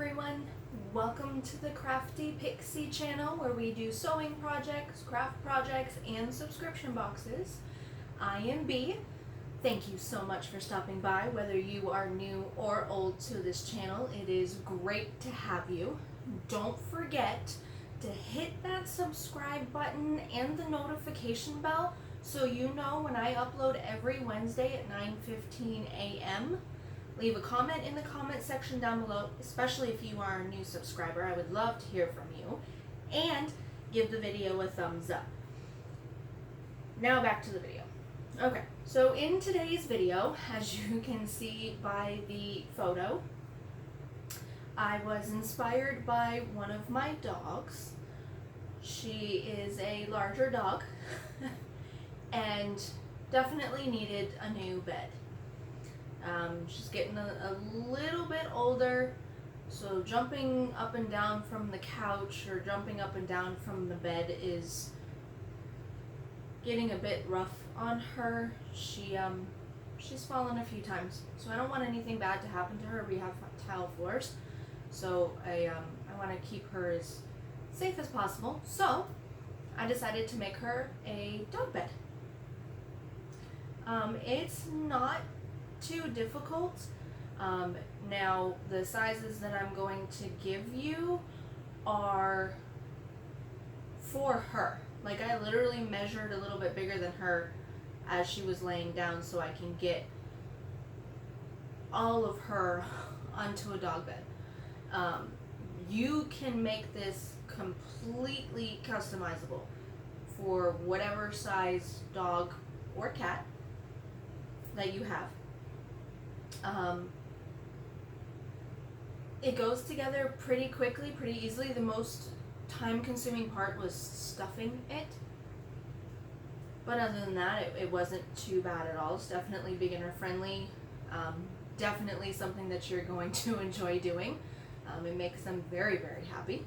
everyone, welcome to the Crafty Pixie channel where we do sewing projects, craft projects, and subscription boxes. I am B. Thank you so much for stopping by, whether you are new or old to this channel. It is great to have you. Don't forget to hit that subscribe button and the notification bell so you know when I upload every Wednesday at 9:15 a.m. Leave a comment in the comment section down below, especially if you are a new subscriber. I would love to hear from you. And give the video a thumbs up. Now back to the video. Okay, so in today's video, as you can see by the photo, I was inspired by one of my dogs. She is a larger dog and definitely needed a new bed. She's getting a little bit older, so jumping up and down from the couch or jumping up and down from the bed is getting a bit rough on her. She's fallen a few times, so I don't want anything bad to happen to her. We have tile floors, so I want to keep her as safe as possible. So I decided to make her a dog bed. It's not too difficult. Now the sizes that I'm going to give you are for her. Like, I literally measured a little bit bigger than her as she was laying down so I can get all of her onto a dog bed. You can make this completely customizable for whatever size dog or cat that you have. It goes together pretty quickly, pretty easily. The most time-consuming part was stuffing it, but other than that, it wasn't too bad at all. It's definitely beginner-friendly. Definitely something that you're going to enjoy doing. It makes them very, very happy.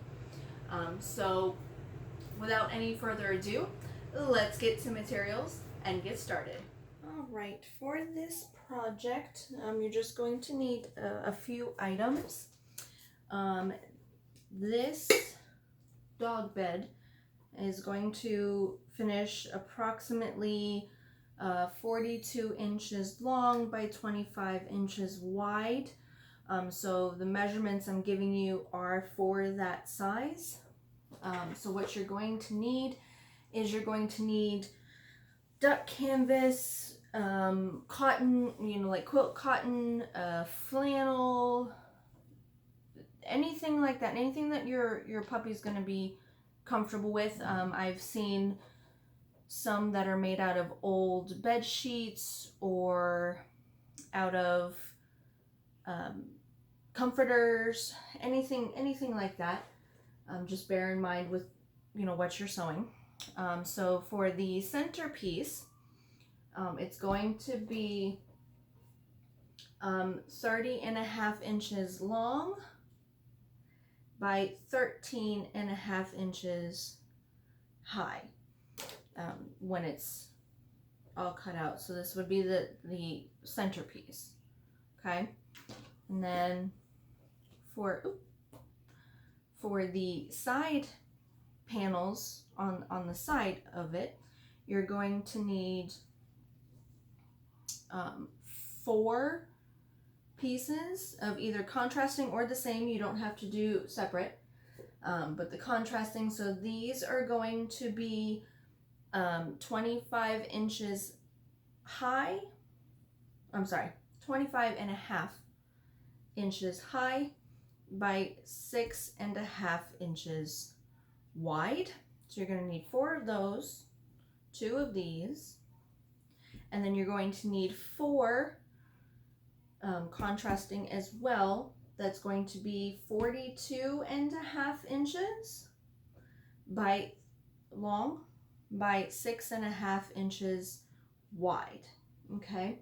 So, without any further ado, let's get to materials and get started. Alright, for this project, you're just going to need a few items. This dog bed is going to finish approximately 42 inches long by 25 inches wide. So the measurements I'm giving you are for that size. So what you're going to need is you're going to need duck canvas, cotton, like quilt cotton, flannel, anything like that, anything that your puppy's going to be comfortable with. I've seen some that are made out of old bed sheets or out of comforters, anything like that. Just bear in mind with what you're sewing. So for the centerpiece, it's going to be 30.5 inches long by 13.5 inches high when it's all cut out. So this would be the centerpiece, okay? And then for the side panels on the side of it, you're going to need 4 pieces of either contrasting or the same. You don't have to do separate, but the contrasting, so these are going to be 25 inches high, 25.5 inches high by 6.5 inches wide. So you're going to need 4 of those, 2 of these, and then you're going to need 4 contrasting as well. That's going to be 42.5 inches by long by 6.5 inches wide. Okay.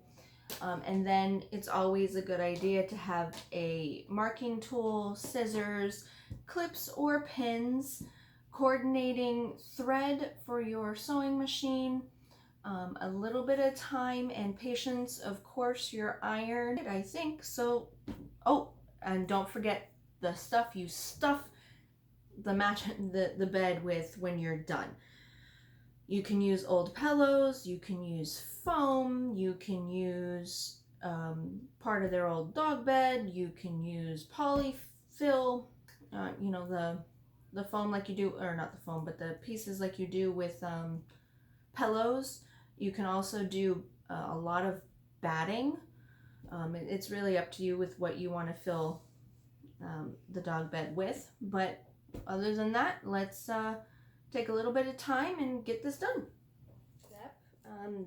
And then it's always a good idea to have a marking tool, scissors, clips or pins, coordinating thread for your sewing machine, a little bit of time and patience, of course, your iron, I think. So, oh, and don't forget the stuff you stuff the bed with when you're done. You can use old pillows, you can use foam, you can use part of their old dog bed, you can use polyfill, you know, the foam like you do, or not the foam, but the pieces like you do with pillows. You can also do a lot of batting. It's really up to you with what you want to fill the dog bed with. But other than that, let's take a little bit of time and get this done.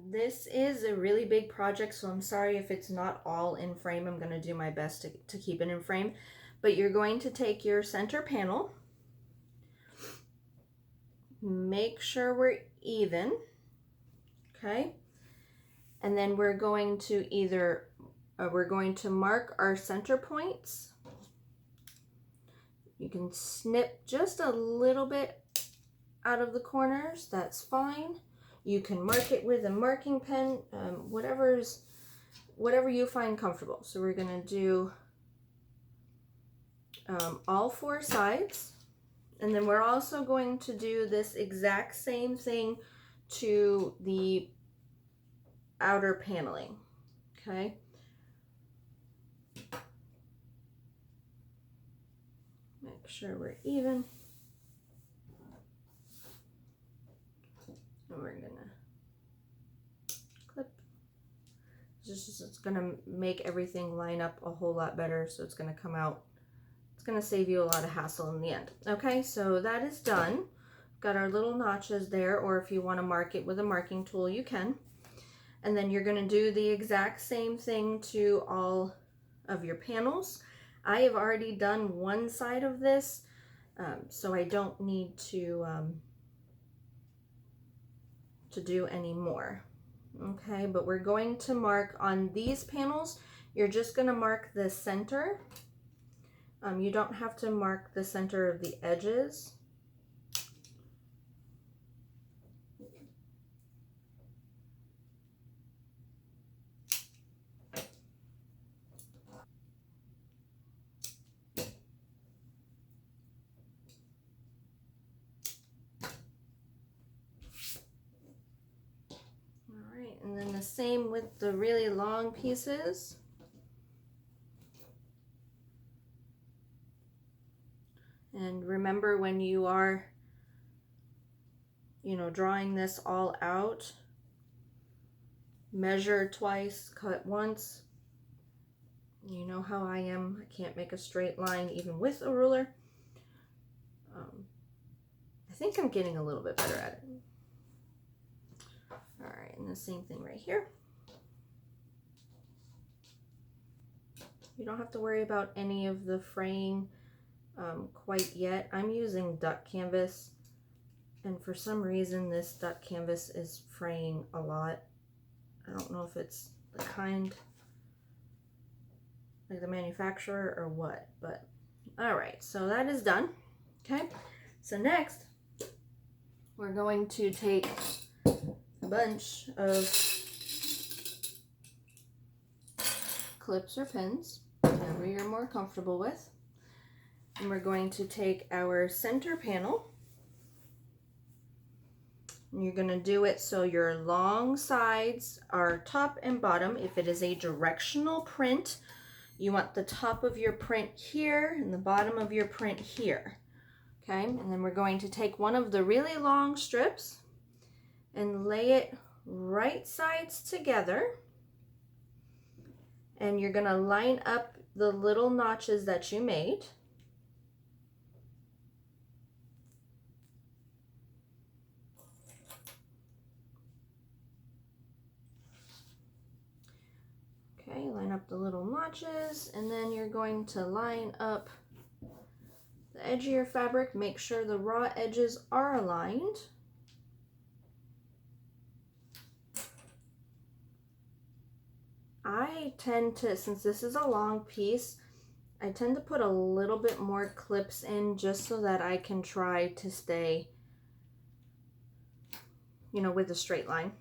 This is a really big project, so I'm sorry if it's not all in frame. I'm going to do my best to keep it in frame. But you're going to take your center panel, make sure we're even, okay? And then we're going to we're going to mark our center points. You can snip just a little bit out of the corners, that's fine. You can mark it with a marking pen, whatever you find comfortable. So we're gonna do all 4 sides, and then we're also going to do this exact same thing to the outer paneling, okay? Make sure we're even. And we're gonna clip. It's gonna make everything line up a whole lot better, so it's gonna come out. It's gonna save you a lot of hassle in the end. Okay, so that is done. Got our little notches there, or if you want to mark it with a marking tool, you can. And then you're gonna do the exact same thing to all of your panels. I have already done one side of this, so I don't need to do any more. Okay, but we're going to mark on these panels. You're just going to mark the center. You don't have to mark the center of the edges. And then the same with the really long pieces. And remember, when you are, you know, drawing this all out, measure twice, cut once. You know how I am. I can't make a straight line even with a ruler. I think I'm getting a little bit better at it. All right, and the same thing right here. You don't have to worry about any of the fraying quite yet. I'm using duck canvas, and for some reason this duck canvas is fraying a lot. I don't know if it's the kind, like the manufacturer or what, but all right, so that is done. Okay, so next we're going to take a bunch of clips or pins, whatever you're more comfortable with. And we're going to take our center panel, and you're going to do it so your long sides are top and bottom. If it is a directional print, you want the top of your print here and the bottom of your print here. Okay, and then we're going to take one of the really long strips and lay it right sides together. And you're going to line up the little notches that you made. Okay, line up the little notches, and then you're going to line up the edge of your fabric. Make sure the raw edges are aligned. I tend to, since this is a long piece, I tend to put a little bit more clips in just so that I can try to stay, you know, with a straight line.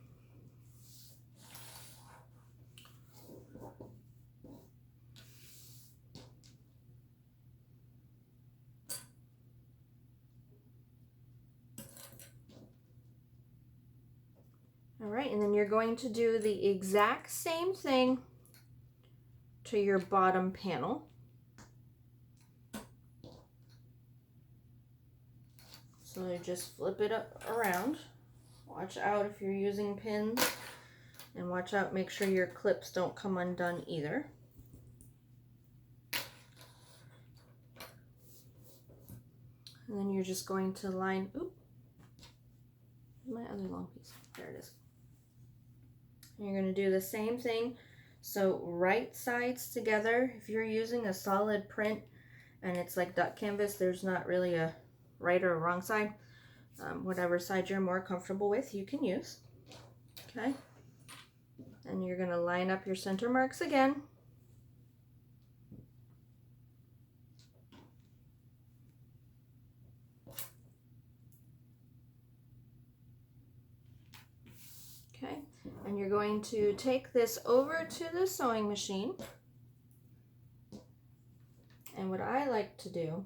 All right, and then you're going to do the exact same thing to your bottom panel. So you just flip it around. Watch out if you're using pins, and watch out, make sure your clips don't come undone either. And then you're just going to line, oop, my other long piece, there it is. And you're going to do the same thing. So right sides together. If you're using a solid print and it's like duck canvas, there's not really a right or a wrong side. Whatever side you're more comfortable with, you can use. Okay. And you're going to line up your center marks again. Okay. And you're going to take this over to the sewing machine. And what I like to do,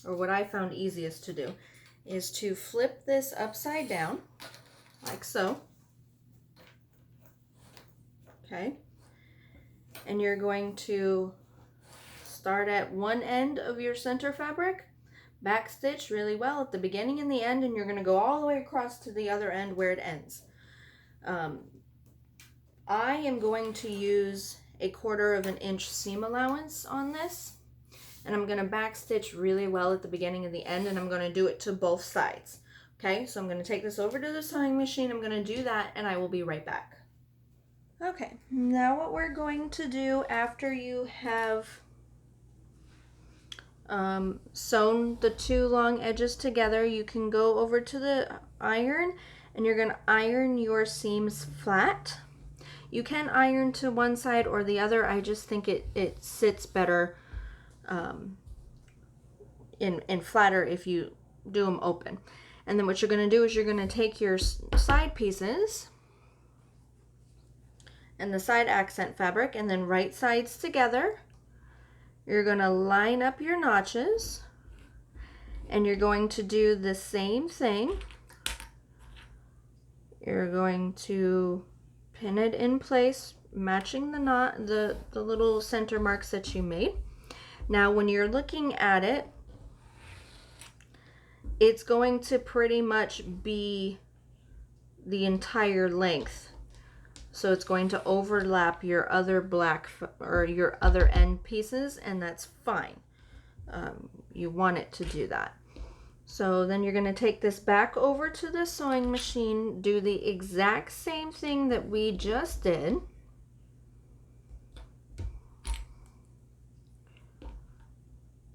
or what I found easiest to do, is to flip this upside down, like so. Okay. And you're going to start at one end of your center fabric, backstitch really well at the beginning and the end, and you're going to go all the way across to the other end where it ends. I am going to use a 1/4 inch seam allowance on this, and I'm going to backstitch really well at the beginning and the end, and I'm going to do it to both sides. Okay, so I'm going to take this over to the sewing machine. I'm going to do that, and I will be right back. Okay, now what we're going to do after you have sewn the 2 long edges together, you can go over to the iron and you're going to iron your seams flat. You can iron to one side or the other. I just think it sits better in flatter if you do them open. And then what you're going to do is you're going to take your side pieces and the side accent fabric, and then right sides together. You're going to line up your notches, and you're going to do the same thing. You're going to pin it in place, matching the knot, the little center marks that you made. Now when you're looking at it, it's going to pretty much be the entire length. So it's going to overlap your other black or your other end pieces, and that's fine. You want it to do that. So then you're going to take this back over to the sewing machine, do the exact same thing that we just did.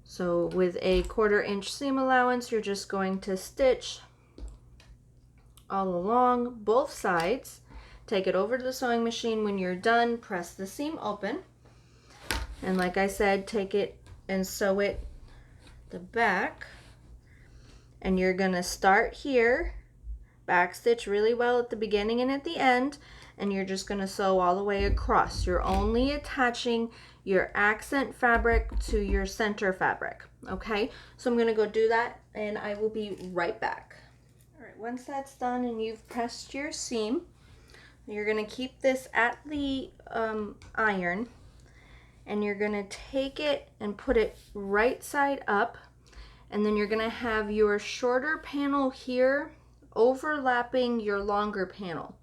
So with a 1/4 inch seam allowance, you're just going to stitch all along both sides. Take it over to the sewing machine. When you're done, press the seam open. And like I said, take it and sew it the back. And you're going to start here, backstitch really well at the beginning and at the end, and you're just going to sew all the way across. You're only attaching your accent fabric to your center fabric. Okay, so I'm going to go do that, and I will be right back. All right, once that's done and you've pressed your seam, you're going to keep this at the iron, and you're going to take it and put it right side up, and then you're going to have your shorter panel here overlapping your longer panel.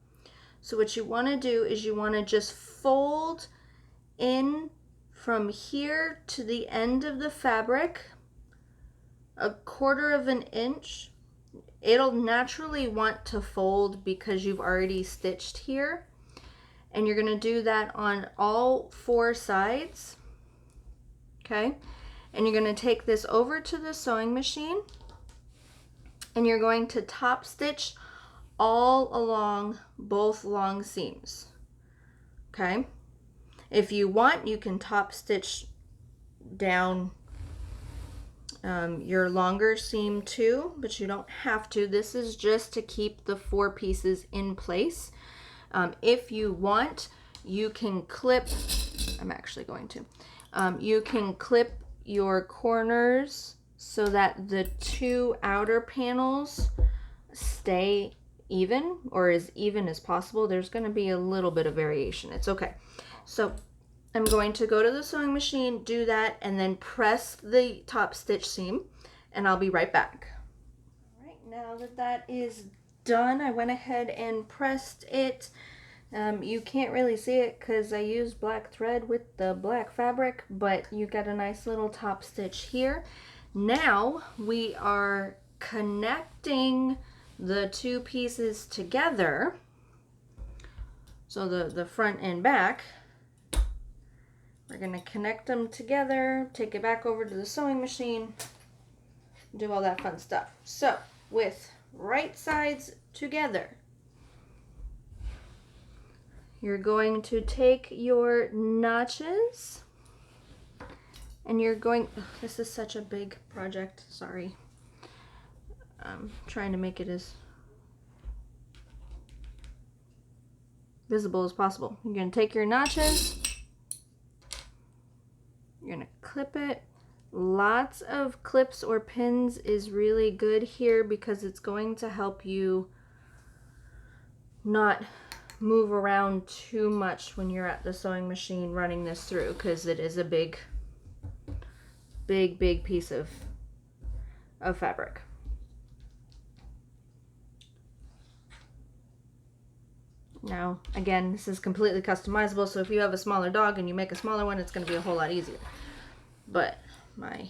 So what you want to do is you want to just fold in from here to the end of the fabric 1/4 inch. It'll naturally want to fold because you've already stitched here, and you're going to do that on all 4 sides. Okay, and you're going to take this over to the sewing machine, and you're going to top stitch all along both long seams. Okay, if you want, you can top stitch down your longer seam too, but you don't have to. This is just to keep the 4 pieces in place. If you want, you can clip, I'm actually going to, you can clip your corners so that the 2 outer panels stay even, or as even as possible. There's going to be a little bit of variation. It's okay. So I'm going to go to the sewing machine, do that, and then press the top stitch seam, and I'll be right back. All right, now that that is done, I went ahead and pressed it. You can't really see it because I used black thread with the black fabric, but you got a nice little top stitch here. Now we are connecting the two pieces together, so the front and back. We're going to connect them together, take it back over to the sewing machine, do all that fun stuff. So with right sides together, you're going to take your notches and you're going, this is such a big project, sorry. I'm trying to make it as visible as possible. You're going to take your notches, you're going to clip it. Lots of clips or pins is really good here because it's going to help you not move around too much when you're at the sewing machine running this through, because it is a big piece of fabric. Now, again, this is completely customizable, so if you have a smaller dog and you make a smaller one, it's going to be a whole lot easier. But my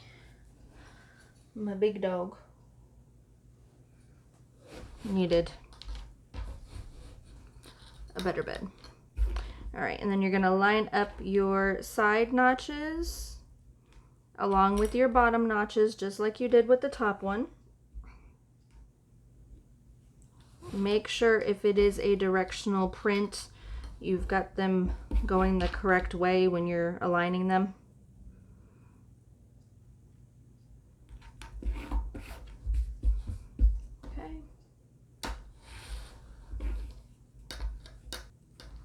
big dog needed a better bed. All right, and then you're going to line up your side notches along with your bottom notches, just like you did with the top one. Make sure if it is a directional print, you've got them going the correct way when you're aligning them. Okay.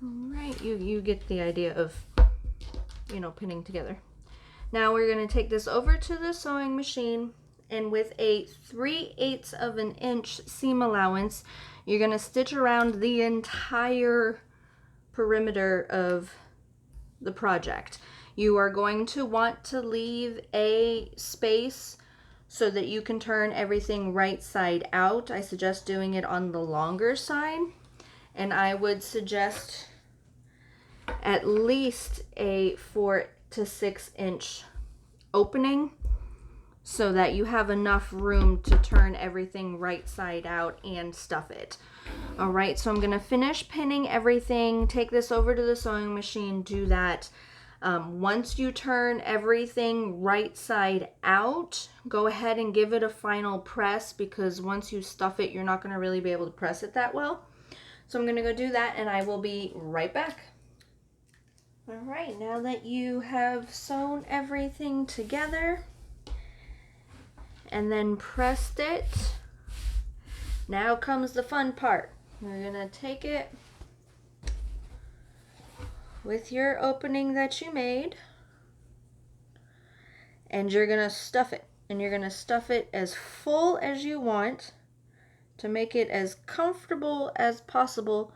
All right, you get the idea of, you know, pinning together. Now we're going to take this over to the sewing machine, and with a 3/8 of an inch seam allowance, you're going to stitch around the entire perimeter of the project. You are going to want to leave a space so that you can turn everything right side out. I suggest doing it on the longer side, and I would suggest at least a 4 to 6 inch opening so that you have enough room to turn everything right side out and stuff it. All right, so I'm gonna finish pinning everything, take this over to the sewing machine, do that. Once you turn everything right side out, go ahead and give it a final press, because once you stuff it, you're not gonna really be able to press it that well. So I'm gonna go do that and I will be right back. All right, now that you have sewn everything together and then pressed it, now comes the fun part. You're gonna take it with your opening that you made and you're gonna stuff it. And you're gonna stuff it as full as you want to make it as comfortable as possible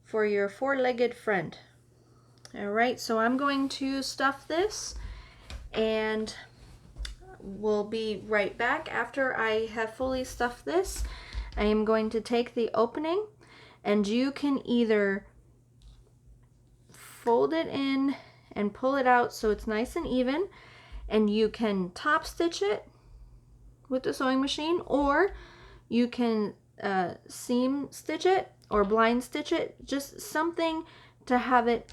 for your four-legged friend. All right, so I'm going to stuff this and we'll be right back after I have fully stuffed this. I am going to take the opening, and you can either fold it in and pull it out so it's nice and even, and you can top stitch it with the sewing machine, or you can seam stitch it or blind stitch it, just something to have it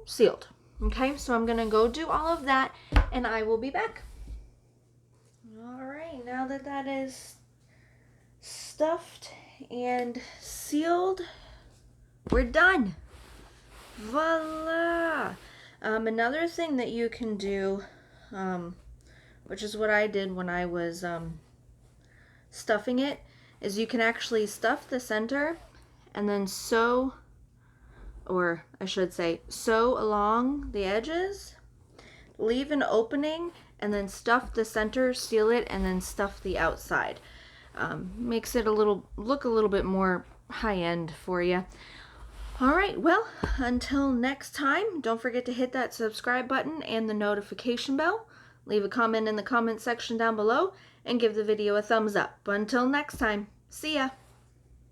sealed. Okay, so I'm gonna go do all of that and I will be back. All right, now that that is stuffed and sealed, we're done. Voila! Another thing that you can do, which is what I did when I was stuffing it, is you can actually stuff the center and then sew, or I should say sew along the edges, leave an opening, and then stuff the center, seal it, and then stuff the outside. Makes it look a little bit more high-end for you. Alright, well, until next time, don't forget to hit that subscribe button and the notification bell. Leave a comment in the comment section down below and give the video a thumbs up. But until next time, see ya!